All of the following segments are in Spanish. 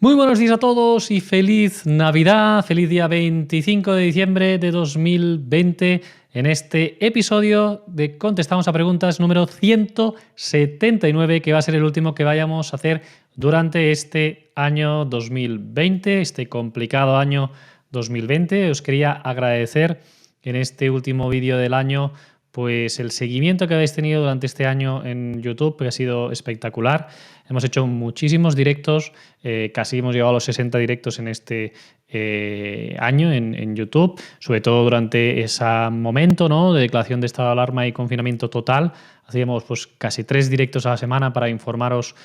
Muy buenos días a todos y feliz Navidad, feliz día 25 de diciembre de 2020 en este episodio de Contestamos a Preguntas número 179, que va a ser el último que vayamos a hacer durante este año 2020, este complicado año 2020. Os quería agradecer en este último vídeo del año pues el seguimiento que habéis tenido durante este año en YouTube, que ha sido espectacular. Hemos hecho muchísimos directos, casi hemos llegado a los 60 directos en este año en YouTube, sobre todo durante ese momento, ¿no?, de declaración de estado de alarma y confinamiento total. Hacíamos pues casi 3 directos a la semana para informaros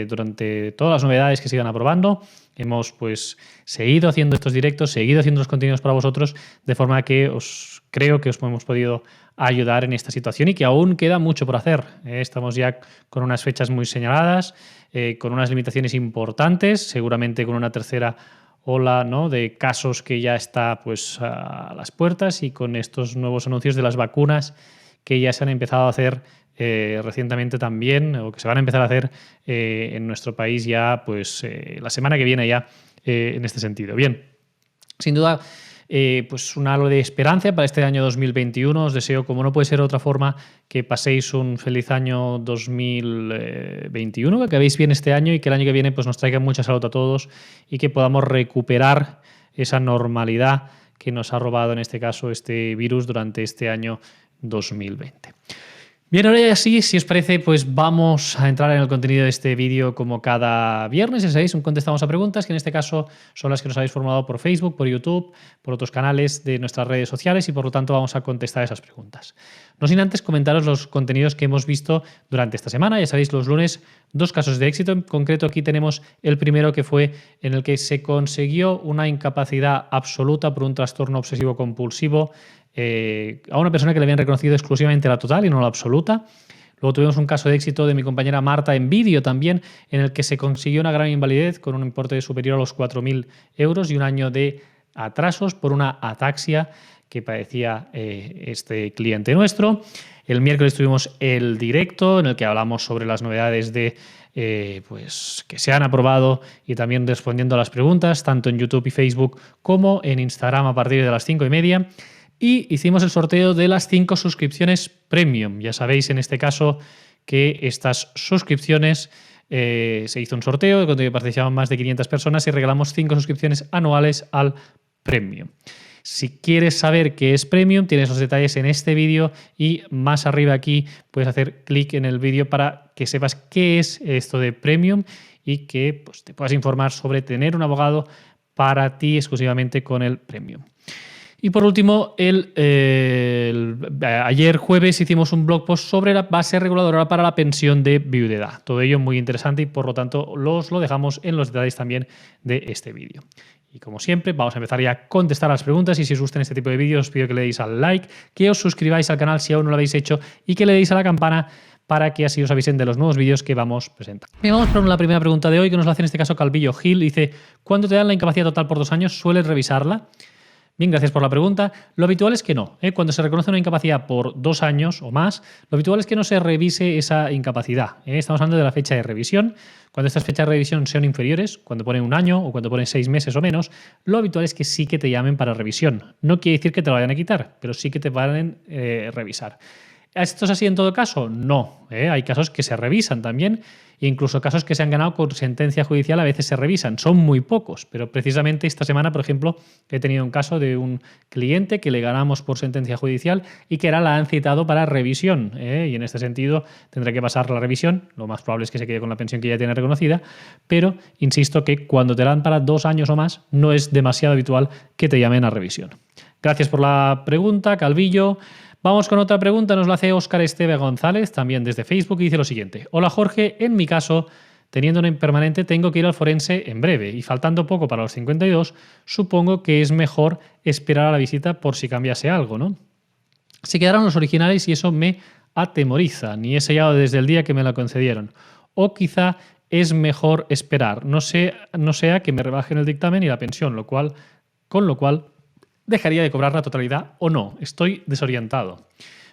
durante todas las novedades que se iban aprobando. Hemos pues seguido haciendo estos directos, seguido haciendo los contenidos para vosotros, de forma que creo que os hemos podido ayudar en esta situación y que aún queda mucho por hacer. Estamos ya con unas fechas muy señaladas, con unas limitaciones importantes, seguramente con una tercera ola, ¿no?, de casos que ya está pues a las puertas, y con estos nuevos anuncios de las vacunas que ya se han empezado a hacer recientemente también, o que se van a empezar a hacer en nuestro país ya pues la semana que viene ya, en este sentido. Bien, sin duda pues un halo de esperanza para este año 2021. Os deseo, como no puede ser de otra forma, que paséis un feliz año 2021, que acabéis bien este año y que el año que viene pues nos traiga mucha salud a todos y que podamos recuperar esa normalidad que nos ha robado en este caso este virus durante este año 2020. Bien, ahora ya sí, si os parece, pues vamos a entrar en el contenido de este vídeo como cada viernes. Ya sabéis, un contestamos a preguntas, que en este caso son las que nos habéis formulado por Facebook, por YouTube, por otros canales de nuestras redes sociales, y por lo tanto vamos a contestar esas preguntas. No sin antes comentaros los contenidos que hemos visto durante esta semana. Ya sabéis, los lunes, 2 casos de éxito. En concreto, aquí tenemos el primero, que fue en el que se consiguió una incapacidad absoluta por un trastorno obsesivo compulsivo a una persona que le habían reconocido exclusivamente la total y no la absoluta. Luego tuvimos un caso de éxito de mi compañera Marta en vídeo también, en el que se consiguió una gran invalidez con un importe superior a los 4.000 euros y un año de atrasos por una ataxia que padecía este cliente nuestro. El miércoles tuvimos el directo en el que hablamos sobre las novedades de pues que se han aprobado, y también respondiendo a las preguntas tanto en YouTube y Facebook como en Instagram a partir de las 5:30. Y hicimos el sorteo de las 5 suscripciones premium. Ya sabéis, en este caso, que estas suscripciones se hizo un sorteo donde participaban más de 500 personas y regalamos 5 suscripciones anuales al premium. Si quieres saber qué es premium, tienes los detalles en este vídeo, y más arriba aquí puedes hacer clic en el vídeo para que sepas qué es esto de premium y que pues, te puedas informar sobre tener un abogado para ti exclusivamente con el premium. Y por último, ayer jueves hicimos un blog post sobre la base reguladora para la pensión de viudedad. Todo ello muy interesante y por lo tanto os lo dejamos en los detalles también de este vídeo. Y como siempre, vamos a empezar ya a contestar a las preguntas, y si os gustan este tipo de vídeos os pido que le deis al like, que os suscribáis al canal si aún no lo habéis hecho y que le deis a la campana para que así os avisen de los nuevos vídeos que vamos presentando. Bien, vamos con la primera pregunta de hoy, que nos la hace en este caso Calvillo Gil. Dice: ¿cuándo te dan la incapacidad total por 2 años? ¿Sueles revisarla? Bien, gracias por la pregunta. Lo habitual es que no. Cuando se reconoce una incapacidad por 2 años o más, lo habitual es que no se revise esa incapacidad. Estamos hablando de la fecha de revisión. Cuando estas fechas de revisión sean inferiores, cuando ponen 1 año o cuando ponen 6 meses o menos, lo habitual es que sí que te llamen para revisión. No quiere decir que te lo vayan a quitar, pero sí que te van a revisar. ¿Esto es así en todo caso? No. Hay casos que se revisan también, e incluso casos que se han ganado con sentencia judicial a veces se revisan. Son muy pocos, pero precisamente esta semana, por ejemplo, he tenido un caso de un cliente que le ganamos por sentencia judicial y que ahora la han citado para revisión. Y en este sentido tendrá que pasar la revisión. Lo más probable es que se quede con la pensión que ya tiene reconocida, pero insisto que cuando te dan para 2 años o más no es demasiado habitual que te llamen a revisión. Gracias por la pregunta, Calvillo. Vamos con otra pregunta, nos la hace Óscar Esteve González, también desde Facebook, y dice lo siguiente: hola Jorge, en mi caso, teniendo una impermanente, tengo que ir al forense en breve y faltando poco para los 52, supongo que es mejor esperar a la visita por si cambiase algo, ¿no? Se quedaron los originales y eso me atemoriza, ni he sellado desde el día que me la concedieron. O quizá es mejor esperar, no sea que me rebajen el dictamen y la pensión, con lo cual dejaría de cobrar la totalidad o no. Estoy desorientado.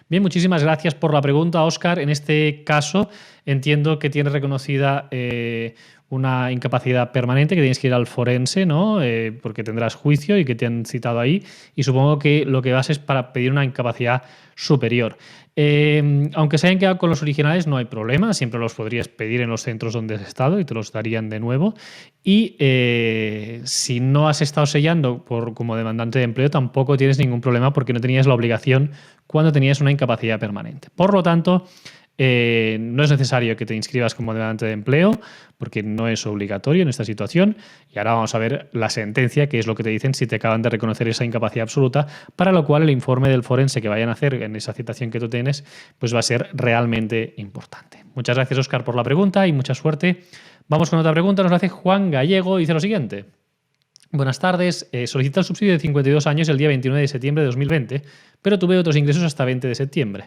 Bien, muchísimas gracias por la pregunta, Óscar. En este caso entiendo que tiene reconocida una incapacidad permanente, que tienes que ir al forense, ¿no? Porque tendrás juicio y que te han citado ahí. Y supongo que lo que vas es para pedir una incapacidad superior. Aunque se hayan quedado con los originales, no hay problema. Siempre los podrías pedir en los centros donde has estado y te los darían de nuevo. Y si no has estado sellando como demandante de empleo, tampoco tienes ningún problema porque no tenías la obligación cuando tenías una incapacidad permanente. Por lo tanto, no es necesario que te inscribas como demandante de empleo porque no es obligatorio en esta situación. Y ahora vamos a ver la sentencia, que es lo que te dicen si te acaban de reconocer esa incapacidad absoluta, para lo cual el informe del forense que vayan a hacer en esa citación que tú tienes pues va a ser realmente importante. Muchas gracias, Óscar, por la pregunta y mucha suerte. Vamos con otra pregunta. Nos la hace Juan Gallego. Dice lo siguiente. Buenas tardes. Solicité el subsidio de 52 años el día 29 de septiembre de 2020, pero tuve otros ingresos hasta 20 de septiembre.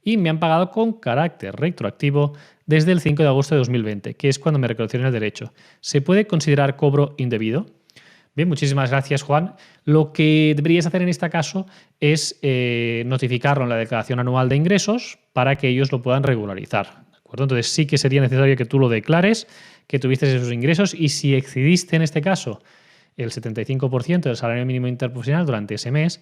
Y me han pagado con carácter retroactivo desde el 5 de agosto de 2020, que es cuando me reconocieron el derecho. ¿Se puede considerar cobro indebido? Bien, muchísimas gracias, Juan. Lo que deberías hacer en este caso es notificarlo en la declaración anual de ingresos para que ellos lo puedan regularizar. ¿De acuerdo? Entonces sí que sería necesario que tú lo declares, que tuviste esos ingresos y si excediste en este caso el 75% del salario mínimo interprofesional durante ese mes,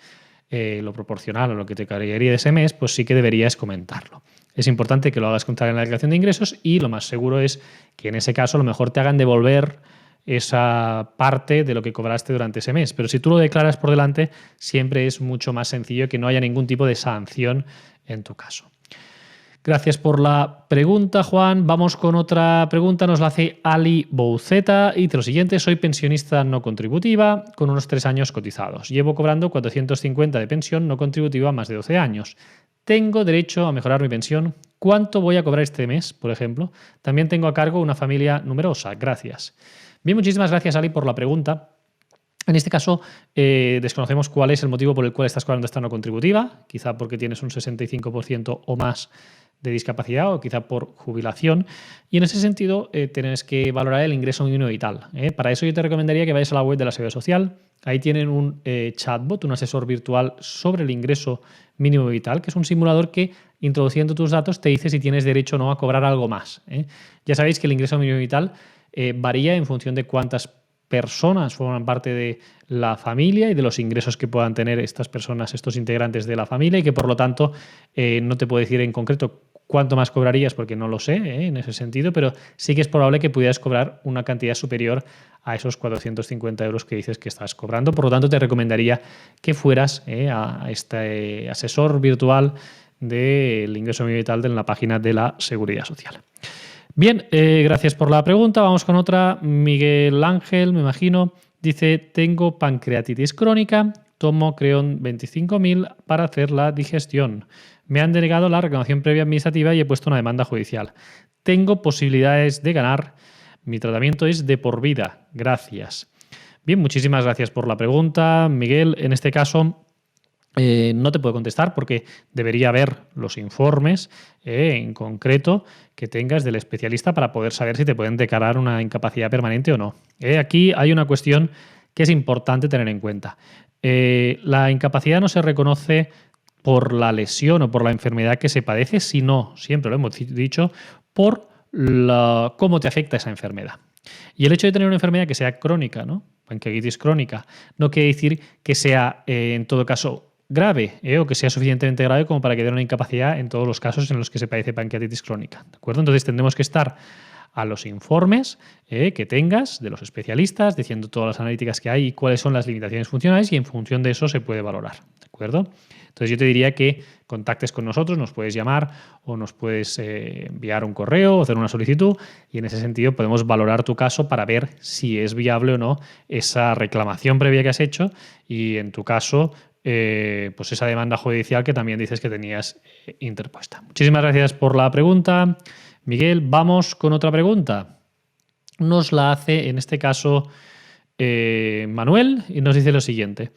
lo proporcional o lo que te caería de ese mes, pues sí que deberías comentarlo. Es importante que lo hagas constar en la declaración de ingresos y lo más seguro es que en ese caso a lo mejor te hagan devolver esa parte de lo que cobraste durante ese mes. Pero si tú lo declaras por delante, siempre es mucho más sencillo que no haya ningún tipo de sanción en tu caso. Gracias por la pregunta, Juan. Vamos con otra pregunta. Nos la hace Ali Bouceta y dice lo siguiente. Soy pensionista no contributiva con unos 3 años cotizados. Llevo cobrando 450 de pensión no contributiva más de 12 años. ¿Tengo derecho a mejorar mi pensión? ¿Cuánto voy a cobrar este mes, por ejemplo? También tengo a cargo una familia numerosa. Gracias. Bien, muchísimas gracias, Ali, por la pregunta. En este caso, desconocemos cuál es el motivo por el cual estás cobrando esta no contributiva, quizá porque tienes un 65% o más de discapacidad o quizá por jubilación. Y en ese sentido, tienes que valorar el ingreso mínimo vital. Para eso yo te recomendaría que vayas a la web de la Seguridad Social. Ahí tienen un chatbot, un asesor virtual sobre el ingreso mínimo vital, que es un simulador que, introduciendo tus datos, te dice si tienes derecho o no a cobrar algo más. Ya sabéis que el ingreso mínimo vital varía en función de cuántas personas forman parte de la familia y de los ingresos que puedan tener estas personas, estos integrantes de la familia, y que por lo tanto no te puedo decir en concreto cuánto más cobrarías porque no lo sé en ese sentido, pero sí que es probable que pudieras cobrar una cantidad superior a esos 450 euros que dices que estás cobrando. Por lo tanto, te recomendaría que fueras a este asesor virtual del ingreso mínimo vital en la página de la Seguridad Social. Bien, gracias por la pregunta. Vamos con otra. Miguel Ángel, me imagino, dice, tengo pancreatitis crónica, tomo Creon 25.000 para hacer la digestión. Me han denegado la reclamación previa administrativa y he puesto una demanda judicial. Tengo posibilidades de ganar. Mi tratamiento es de por vida. Gracias. Bien, muchísimas gracias por la pregunta, Miguel. En este caso, no te puedo contestar porque debería haber los informes en concreto que tengas del especialista para poder saber si te pueden declarar una incapacidad permanente o no. Aquí hay una cuestión que es importante tener en cuenta. La incapacidad no se reconoce por la lesión o por la enfermedad que se padece, sino, siempre lo hemos dicho, por cómo te afecta esa enfermedad. Y el hecho de tener una enfermedad que sea crónica, ¿no? Pancreatitis crónica, no quiere decir que sea, en todo caso, grave o que sea suficientemente grave como para que dé una incapacidad en todos los casos en los que se padece pancreatitis crónica. ¿De acuerdo? Entonces tendremos que estar a los informes que tengas de los especialistas, diciendo todas las analíticas que hay y cuáles son las limitaciones funcionales y en función de eso se puede valorar. ¿De acuerdo? Entonces yo te diría que contactes con nosotros, nos puedes llamar o nos puedes enviar un correo o hacer una solicitud y en ese sentido podemos valorar tu caso para ver si es viable o no esa reclamación previa que has hecho y en tu caso pues esa demanda judicial que también dices que tenías interpuesta. Muchísimas gracias por la pregunta, Miguel. Vamos con otra pregunta. Nos la hace, en este caso, Manuel y nos dice lo siguiente.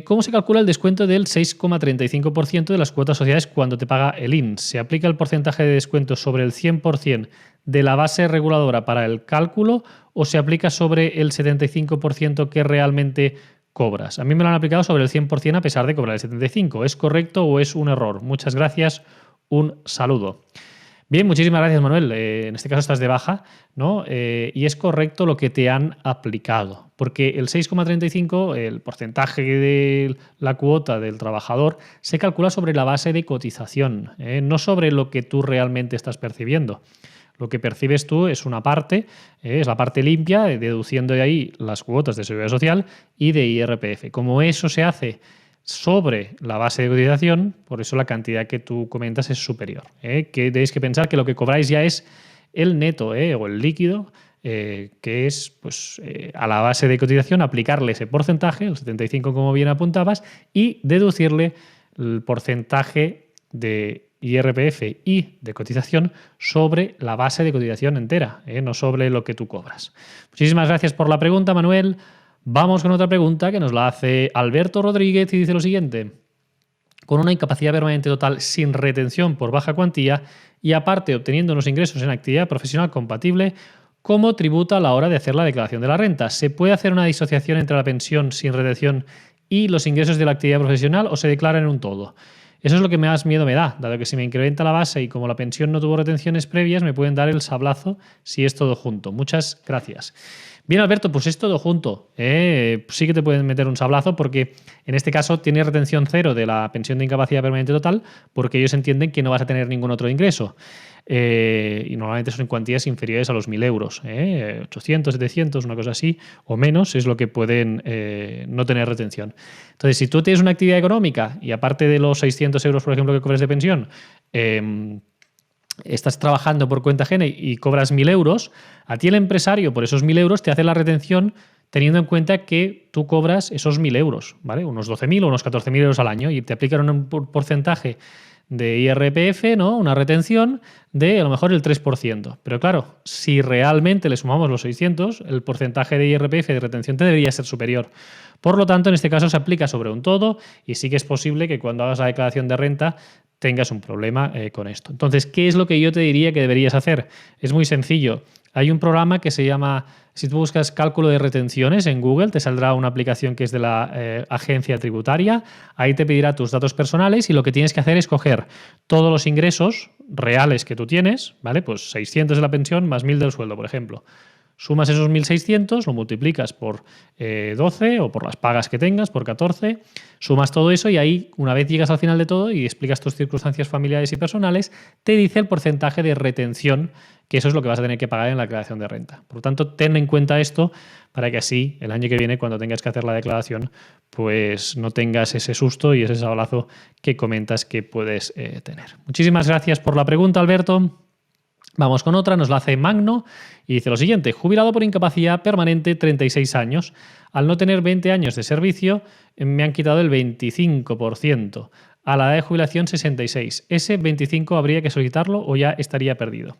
¿Cómo se calcula el descuento del 6,35% de las cuotas sociales cuando te paga el INS? ¿Se aplica el porcentaje de descuento sobre el 100% de la base reguladora para el cálculo o se aplica sobre el 75% que realmente cobras? A mí me lo han aplicado sobre el 100% a pesar de cobrar el 75%. ¿Es correcto o es un error? Muchas gracias. Un saludo. Bien, muchísimas gracias, Manuel. En este caso estás de baja, ¿no? Y es correcto lo que te han aplicado, porque el 6,35, el porcentaje de la cuota del trabajador, se calcula sobre la base de cotización, no sobre lo que tú realmente estás percibiendo. Lo que percibes tú es una parte, es la parte limpia, deduciendo de ahí las cuotas de seguridad social y de IRPF. Como eso se hace sobre la base de cotización, por eso la cantidad que tú comentas es superior. Que tenéis que pensar que lo que cobráis ya es el neto o el líquido, que es pues, a la base de cotización aplicarle ese porcentaje, el 75 como bien apuntabas, y deducirle el porcentaje de IRPF y de cotización sobre la base de cotización entera, no sobre lo que tú cobras. Muchísimas gracias por la pregunta, Manuel. Vamos con otra pregunta que nos la hace Alberto Rodríguez y dice lo siguiente. Con una incapacidad permanente total sin retención por baja cuantía y aparte obteniendo unos ingresos en actividad profesional compatible, ¿cómo tributa a la hora de hacer la declaración de la renta? ¿Se puede hacer una disociación entre la pensión sin retención y los ingresos de la actividad profesional o se declara en un todo? Eso es lo que más miedo me da, dado que si me incrementa la base y como la pensión no tuvo retenciones previas, me pueden dar el sablazo si es todo junto. Muchas gracias. Bien, Alberto, pues es todo junto. Sí que te pueden meter un sablazo porque en este caso tienes retención cero de la pensión de incapacidad permanente total porque ellos entienden que no vas a tener ningún otro ingreso. Y normalmente son en cuantías inferiores a los 1.000 euros. 800, 700, una cosa así, o menos, es lo que pueden no tener retención. Entonces, si tú tienes una actividad económica y aparte de los 600 euros, por ejemplo, que cobres de pensión, estás trabajando por cuenta ajena y cobras 1.000 euros, a ti el empresario por esos 1.000 euros te hace la retención teniendo en cuenta que tú cobras esos 1.000 euros, ¿vale? Unos 12.000 o unos 14.000 euros al año y te aplican un porcentaje de IRPF, ¿no? Una retención de a lo mejor el 3%. Pero claro, si realmente le sumamos los 600, el porcentaje de IRPF de retención te debería ser superior. Por lo tanto, en este caso se aplica sobre un todo y sí que es posible que cuando hagas la declaración de renta tengas un problema con esto. Entonces, ¿qué es lo que yo te diría que deberías hacer? Es muy sencillo. Hay un programa que se llama, si tú buscas cálculo de retenciones en Google, te saldrá una aplicación que es de la agencia tributaria. Ahí te pedirá tus datos personales y lo que tienes que hacer es coger todos los ingresos reales que tú tienes, ¿vale? Pues 600 de la pensión más 1.000 del sueldo, por ejemplo. Sumas esos 1.600, lo multiplicas por 12 o por las pagas que tengas, por 14, sumas todo eso y ahí, una vez llegas al final de todo y explicas tus circunstancias familiares y personales, te dice el porcentaje de retención, que eso es lo que vas a tener que pagar en la declaración de renta. Por lo tanto, ten en cuenta esto para que así, el año que viene, cuando tengas que hacer la declaración, pues no tengas ese susto y ese sablazo que comentas que puedes tener. Muchísimas gracias por la pregunta, Alberto. Vamos con otra, nos la hace Magno y dice lo siguiente: jubilado por incapacidad permanente 36 años. Al no tener 20 años de servicio, me han quitado el 25%. A la edad de jubilación 66. ¿Ese 25 habría que solicitarlo o ya estaría perdido?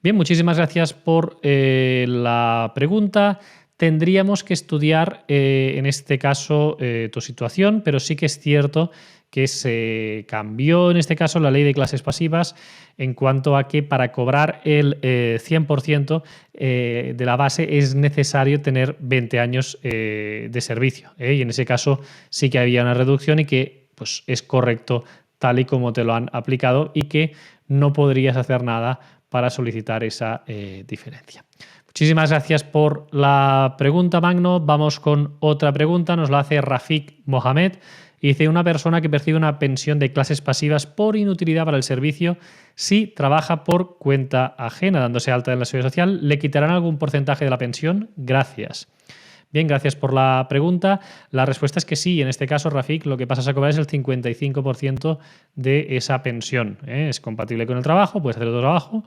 Bien, muchísimas gracias por la pregunta. Tendríamos que estudiar en este caso tu situación, pero sí que es cierto que se cambió en este caso la ley de clases pasivas en cuanto a que para cobrar el 100% de la base es necesario tener 20 años de servicio. Y en ese caso sí que había una reducción y que pues, es correcto tal y como te lo han aplicado y que no podrías hacer nada para solicitar esa diferencia. Muchísimas gracias por la pregunta, Magno. Vamos con otra pregunta. Nos la hace Rafik Mohamed. Y dice: una persona que percibe una pensión de clases pasivas por inutilidad para el servicio, si trabaja por cuenta ajena, dándose alta en la seguridad social, ¿le quitarán algún porcentaje de la pensión? Gracias. Bien, gracias por la pregunta. La respuesta es que sí. En este caso, Rafik, lo que pasas a cobrar es el 55% de esa pensión. Es compatible con el trabajo, puedes hacer otro trabajo,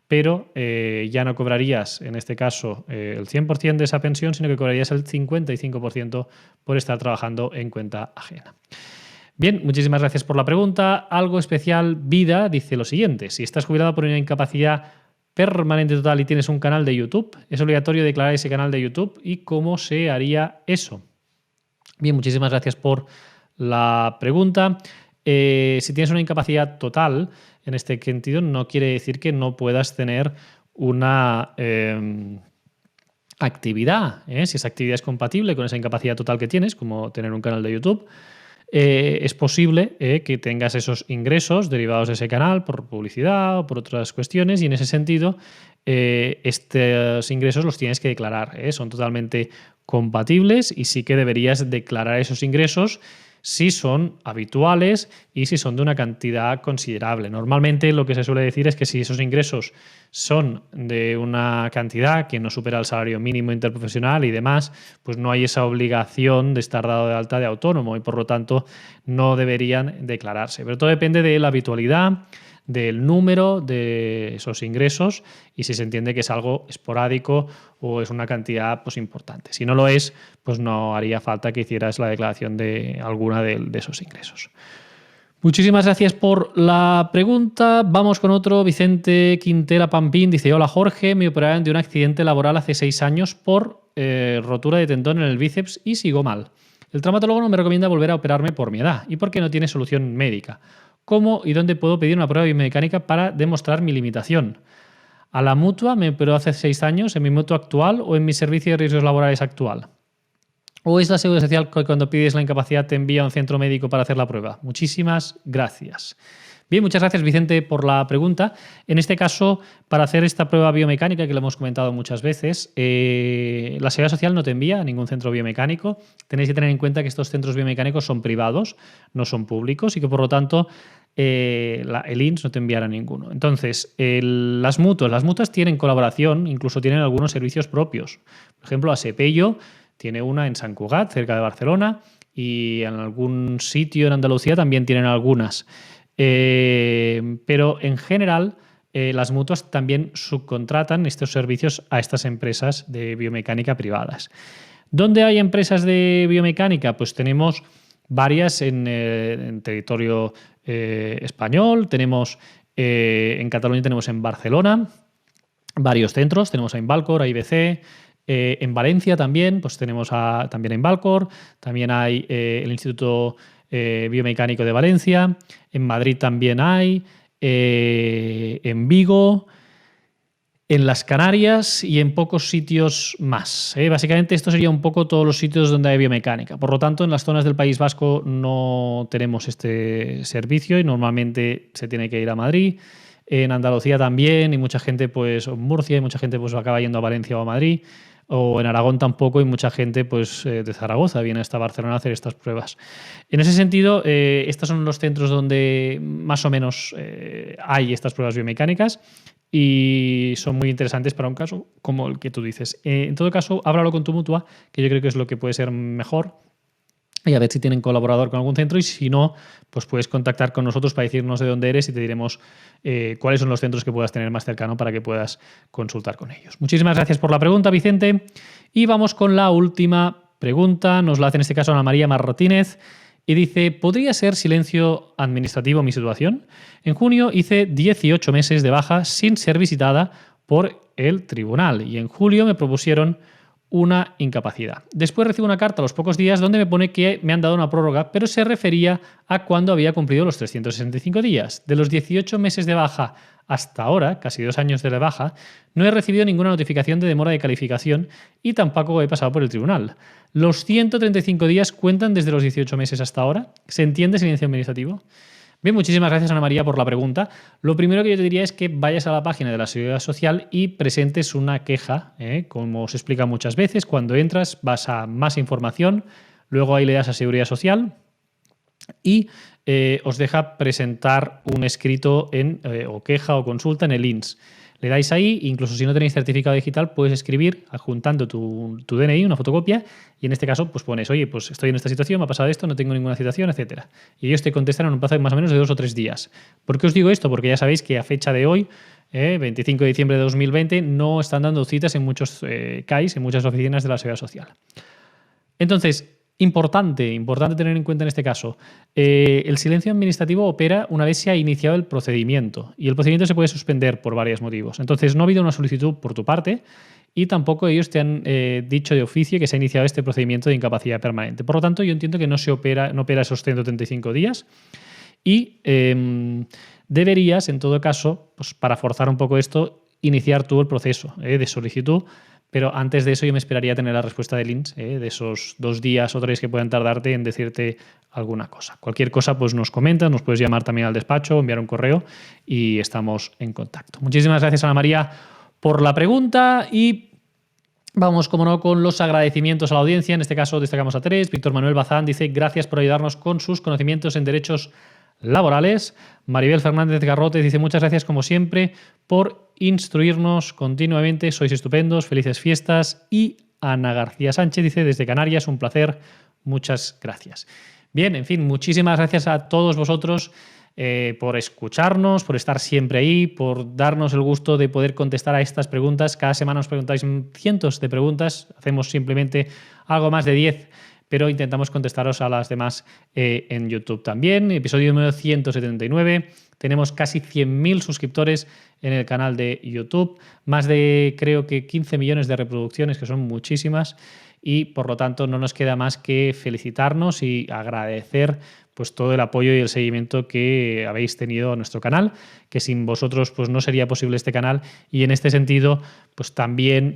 pero ya no cobrarías, en este caso, el 100% de esa pensión, sino que cobrarías el 55% por estar trabajando en cuenta ajena. Bien, muchísimas gracias por la pregunta. Algo especial, Vida, dice lo siguiente: si estás jubilado por una incapacidad permanente total y tienes un canal de YouTube, ¿es obligatorio declarar ese canal de YouTube y cómo se haría eso? Bien, muchísimas gracias por la pregunta. Si tienes una incapacidad total, en este sentido, no quiere decir que no puedas tener una actividad. Si esa actividad es compatible con esa incapacidad total que tienes, como tener un canal de YouTube, es posible que tengas esos ingresos derivados de ese canal por publicidad o por otras cuestiones, y en ese sentido estos ingresos los tienes que declarar, son totalmente compatibles, y sí que deberías declarar esos ingresos si son habituales y si son de una cantidad considerable. Normalmente lo que se suele decir es que si esos ingresos son de una cantidad que no supera el salario mínimo interprofesional y demás, pues no hay esa obligación de estar dado de alta de autónomo, y por lo tanto no deberían declararse. Pero todo depende de la habitualidad, del número de esos ingresos, y si se entiende que es algo esporádico o es una cantidad pues importante. Si no lo es, pues no haría falta que hicieras la declaración de alguna de esos ingresos. Muchísimas gracias por la pregunta. Vamos con otro. Vicente Quintela Pampín dice: hola Jorge, me operaron de un accidente laboral hace 6 años por rotura de tendón en el bíceps y sigo mal. El traumatólogo no me recomienda volver a operarme por mi edad y porque no tiene solución médica. ¿Cómo y dónde puedo pedir una prueba biomecánica para demostrar mi limitación? ¿A la mutua me operó hace 6 años, en mi mutua actual o en mi servicio de riesgos laborales actual? ¿O es la Seguridad Social que cuando pides la incapacidad te envía a un centro médico para hacer la prueba? Muchísimas gracias. Bien, muchas gracias Vicente por la pregunta. En este caso, para hacer esta prueba biomecánica, que lo hemos comentado muchas veces, la Seguridad Social no te envía a ningún centro biomecánico. Tenéis que tener en cuenta que estos centros biomecánicos son privados, no son públicos, y que por lo tanto el INS no te enviará ninguno. Entonces, las mutuas tienen colaboración, incluso tienen algunos servicios propios. Por ejemplo, Asepello tiene una en Sant Cugat, cerca de Barcelona, y en algún sitio en Andalucía también tienen algunas. Pero en general las mutuas también subcontratan estos servicios a estas empresas de biomecánica privadas. ¿Dónde hay empresas de biomecánica? Pues tenemos varias en territorio español, tenemos en Cataluña, tenemos en Barcelona varios centros, tenemos a Invalcor, a IBC. En Valencia también, pues tenemos también a Invalcor, también hay el Instituto Biomecánico de Valencia, en Madrid también hay, en Vigo, en las Canarias y en pocos sitios más. Básicamente esto sería un poco todos los sitios donde hay biomecánica. Por lo tanto, en las zonas del País Vasco no tenemos este servicio y normalmente se tiene que ir a Madrid. En Andalucía también, y mucha gente, pues, en Murcia, y mucha gente pues acaba yendo a Valencia o a Madrid. O en Aragón tampoco, y mucha gente pues, de Zaragoza viene hasta Barcelona a hacer estas pruebas. En ese sentido, estos son los centros donde más o menos hay estas pruebas biomecánicas y son muy interesantes para un caso como el que tú dices. En todo caso, háblalo con tu mutua, que yo creo que es lo que puede ser mejor, y a ver si tienen colaborador con algún centro, y si no, pues puedes contactar con nosotros para decirnos de dónde eres y te diremos cuáles son los centros que puedas tener más cercano para que puedas consultar con ellos. Muchísimas gracias por la pregunta, Vicente. Y vamos con la última pregunta. Nos la hace en este caso Ana María Martínez y dice: ¿podría ser silencio administrativo mi situación? En junio hice 18 meses de baja sin ser visitada por el tribunal y en julio me propusieron una incapacidad. Después recibo una carta a los pocos días donde me pone que me han dado una prórroga, pero se refería a cuando había cumplido los 365 días. De los 18 meses de baja hasta ahora, casi 2 años de la baja, no he recibido ninguna notificación de demora de calificación y tampoco he pasado por el tribunal. ¿Los 135 días cuentan desde los 18 meses hasta ahora? ¿Se entiende silencio administrativo? Bien, muchísimas gracias Ana María por la pregunta. Lo primero que yo te diría es que vayas a la página de la Seguridad Social y presentes una queja. Como os explica muchas veces, cuando entras vas a más información, luego ahí le das a Seguridad Social y os deja presentar un escrito o queja o consulta en el INS. Le dais ahí, incluso si no tenéis certificado digital, puedes escribir adjuntando tu DNI, una fotocopia, y en este caso pues pones: oye, pues estoy en esta situación, me ha pasado esto, no tengo ninguna situación, etcétera. Y ellos te contestan en un plazo de más o menos de 2 o 3 días. ¿Por qué os digo esto? Porque ya sabéis que a fecha de hoy, 25 de diciembre de 2020, no están dando citas en muchos CAIs, en muchas oficinas de la Seguridad Social. Entonces, importante tener en cuenta en este caso, el silencio administrativo opera una vez se ha iniciado el procedimiento y el procedimiento se puede suspender por varios motivos. Entonces, no ha habido una solicitud por tu parte y tampoco ellos te han dicho de oficio que se ha iniciado este procedimiento de incapacidad permanente. Por lo tanto, yo entiendo que no opera esos 135 días y deberías, en todo caso, pues para forzar un poco esto, iniciar tú el proceso de solicitud pero antes de eso yo me esperaría tener la respuesta de Lynch, de esos 2 días o 3 que puedan tardarte en decirte alguna cosa. Cualquier cosa, pues nos comentas, nos puedes llamar también al despacho, enviar un correo y estamos en contacto. Muchísimas gracias, Ana María, por la pregunta y vamos, como no, con los agradecimientos a la audiencia. En este caso destacamos a 3. Víctor Manuel Bazán dice: gracias por ayudarnos con sus conocimientos en derechos laborales. Maribel Fernández Garrote dice: muchas gracias como siempre por instruirnos continuamente, sois estupendos, felices fiestas. Y Ana García Sánchez dice: desde Canarias, un placer, muchas gracias. Bien, en fin, muchísimas gracias a todos vosotros por escucharnos, por estar siempre ahí, por darnos el gusto de poder contestar a estas preguntas. Cada semana os preguntáis cientos de preguntas, hacemos simplemente algo más de 10, pero intentamos contestaros a las demás en YouTube también. Episodio número 179. Tenemos casi 100.000 suscriptores en el canal de YouTube, más de creo que 15 millones de reproducciones, que son muchísimas, y por lo tanto no nos queda más que felicitarnos y agradecer pues todo el apoyo y el seguimiento que habéis tenido a nuestro canal, que sin vosotros pues no sería posible este canal, y en este sentido pues también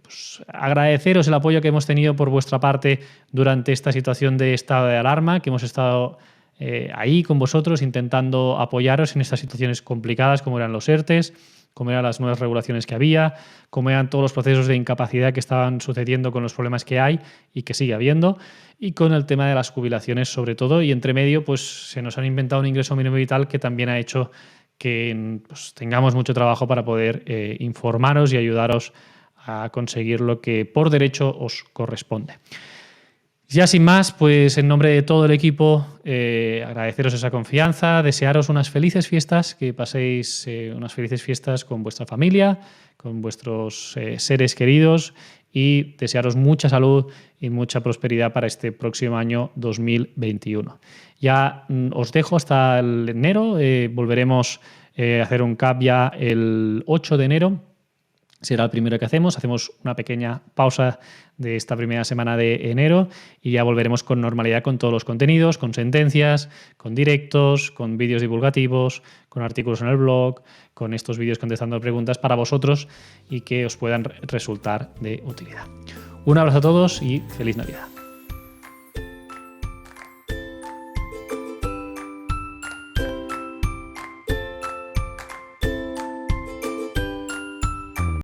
pues agradeceros el apoyo que hemos tenido por vuestra parte durante esta situación de estado de alarma, que hemos estado ahí con vosotros intentando apoyaros en estas situaciones complicadas como eran los ERTES, como eran las nuevas regulaciones que había, como eran todos los procesos de incapacidad que estaban sucediendo con los problemas que hay y que sigue habiendo, y con el tema de las jubilaciones sobre todo, y entre medio pues se nos han inventado un ingreso mínimo vital que también ha hecho que pues, tengamos mucho trabajo para poder informaros y ayudaros a conseguir lo que por derecho os corresponde. Ya sin más, pues en nombre de todo el equipo, agradeceros esa confianza, desearos unas felices fiestas, que paséis unas felices fiestas con vuestra familia, con vuestros seres queridos, y desearos mucha salud y mucha prosperidad para este próximo año 2021. Ya os dejo hasta el enero, volveremos a hacer un CAP ya el 8 de enero. Será el primero que hacemos. Hacemos una pequeña pausa de esta primera semana de enero y ya volveremos con normalidad con todos los contenidos, con sentencias, con directos, con vídeos divulgativos, con artículos en el blog, con estos vídeos contestando preguntas para vosotros y que os puedan resultar de utilidad. Un abrazo a todos y feliz Navidad.